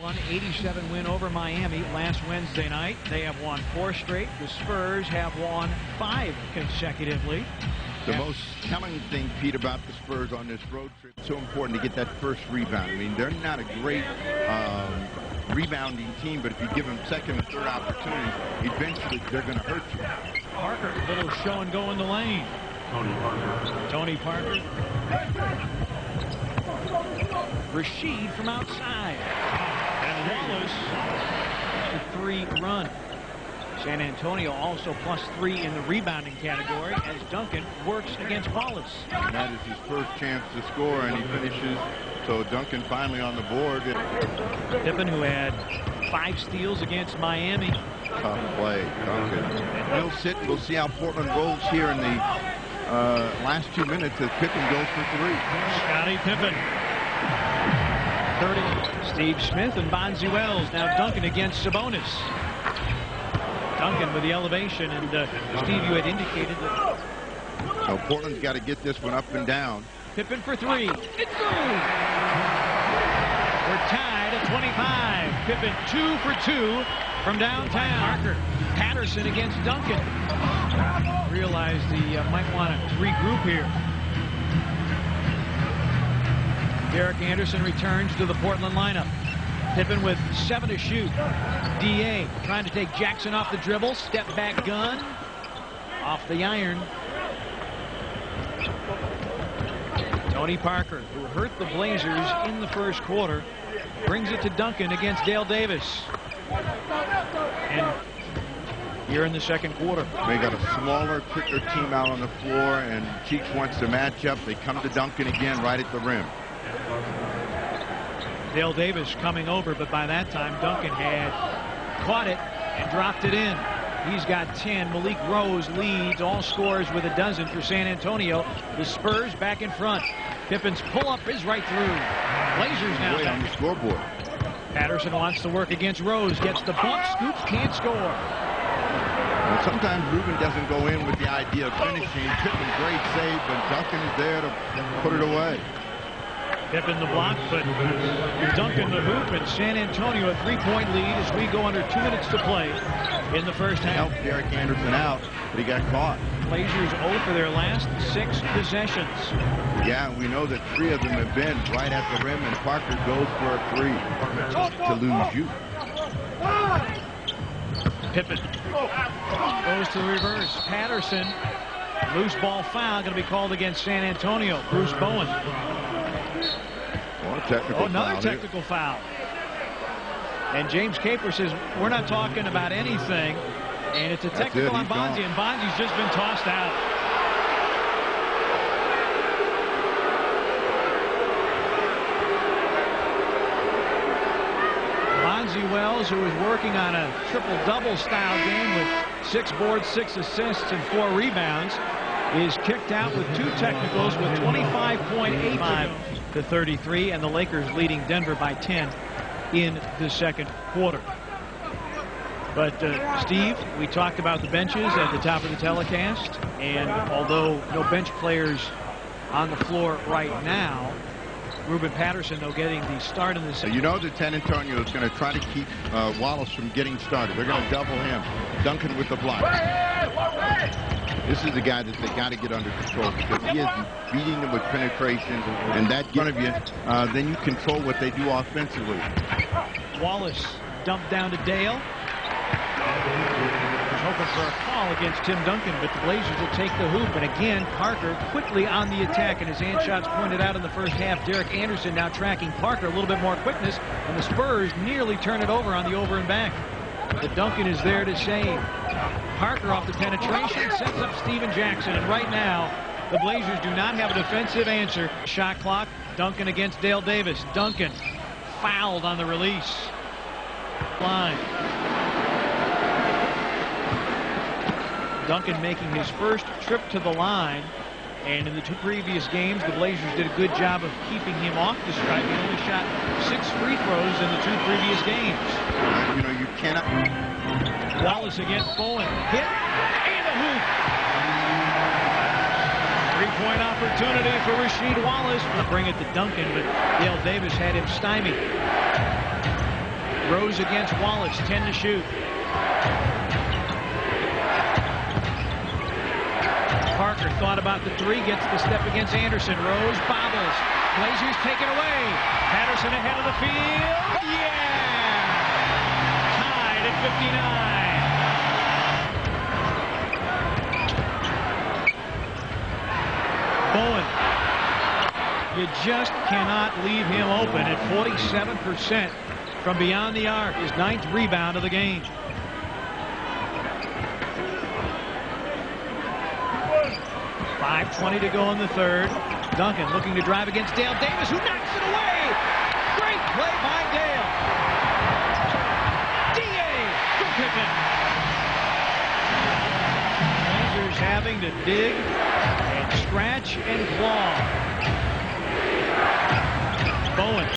187 win over Miami last Wednesday night. They have won 4 straight. The Spurs have won 5 consecutively. The most telling thing, Pete, about the Spurs on this road trip, it's so important to get that first rebound. I mean, they're not a great rebounding team, but if you give them second and third opportunities, eventually they're going to hurt you. Parker, little show and go in the lane. Tony Parker. Rashid from outside. And Wallace, a 3 run. San Antonio also +3 in the rebounding category as Duncan works against Wallace. And that is his first chance to score, and he finishes. So Duncan finally on the board. Pippen, who had 5 steals against Miami. Tough play, Duncan. And he'll sit and we'll see how Portland rolls here in the last 2 minutes as Pippen goes for 3. Scottie Pippen. 30. Steve Smith and Bonzi Wells. Now Duncan against Sabonis. Duncan with the elevation, and Steve, you had indicated that. So Portland's got to get this one up and down. Pippen for 3. It's through. We're tied at 25. Pippen 2 for 2 from downtown. Parker. Patterson against Duncan. Realized he might want to regroup here. Derek Anderson returns to the Portland lineup. Pippen with 7 to shoot. D.A. trying to take Jackson off the dribble. Step back gun. Off the iron. Tony Parker, who hurt the Blazers in the first quarter, brings it to Duncan against Dale Davis. And here in the second quarter. They got a smaller, quicker team out on the floor, and Cheeks wants to match up. They come to Duncan again right at the rim. Dale Davis coming over, but by that time Duncan had caught it and dropped it in. He's got 10. Malik Rose leads. All scores with a dozen for San Antonio. The Spurs back in front. Pippen's pull-up is right through. Blazers now on the scoreboard. Patterson wants to work against Rose. Gets the bump, scoops, can't score. Well, sometimes Ruben doesn't go in with the idea of finishing. Pippen, great save, but Duncan is there to put it away. Pippen the block, but Duncan the hoop, and San Antonio a 3-point lead as we go under 2 minutes to play in the first half. Helped Derek Anderson out, but he got caught. Blazers 0 for their last 6 possessions. Yeah, we know that 3 of them have been right at the rim, and Parker goes for a 3 to lose you. Pippen goes to the reverse. Patterson, loose ball foul, going to be called against San Antonio. Bruce Bowen. Another technical foul. And James Caper says, we're not talking about anything. And it's a technical on Bonzi, and Bonzi's just been tossed out. Bonzi Wells, who is working on a triple-double style game with 6 boards, 6 assists, and 4 rebounds, is kicked out with 2 technicals with 25.85 to 33, and the Lakers leading Denver by 10 in the second quarter. But Steve, we talked about the benches at the top of the telecast, and although no bench players on the floor right now, Ruben Patterson, though, getting the start in the second. You know that San Antonio is going to try to keep Wallace from getting started. They're going to double him. Duncan with the block. This is the guy that they got to get under control, because he is beating them with penetration, and that gives you, then you control what they do offensively. Wallace dumped down to Dale. Was hoping for a call against Tim Duncan, but the Blazers will take the hoop. And again, Parker quickly on the attack, and as hand shots pointed out in the first half, Derek Anderson now tracking Parker, a little bit more quickness, and the Spurs nearly turn it over on the over and back. But Duncan is there to save. Parker off the penetration sets up Steven Jackson, and right now the Blazers do not have a defensive answer. Shot clock. Duncan against Dale Davis. Duncan fouled on the release. Line. Duncan making his first trip to the line, and in the 2 previous games the Blazers did a good job of keeping him off the stripe. He only shot 6 free throws in the 2 previous games. You know, you cannot. Wallace against Bowen. Hit and a hoop. 3-point opportunity for Rasheed Wallace. We'll bring it to Duncan, but Dale Davis had him stymied. Rose against Wallace, 10 to shoot. Parker thought about the three, gets the step against Anderson. Rose bobbles. Blazers take it away. Patterson ahead of the field. Yeah! Tied at 59. Bowen. You just cannot leave him open at 47% from beyond the arc. His 9th rebound of the game. .520 to go in the third. Duncan looking to drive against Dale Davis, who knocks it away. Great play by Dale. D.A. from Pippen. Blazers having to dig and scratch and claw. Bowen.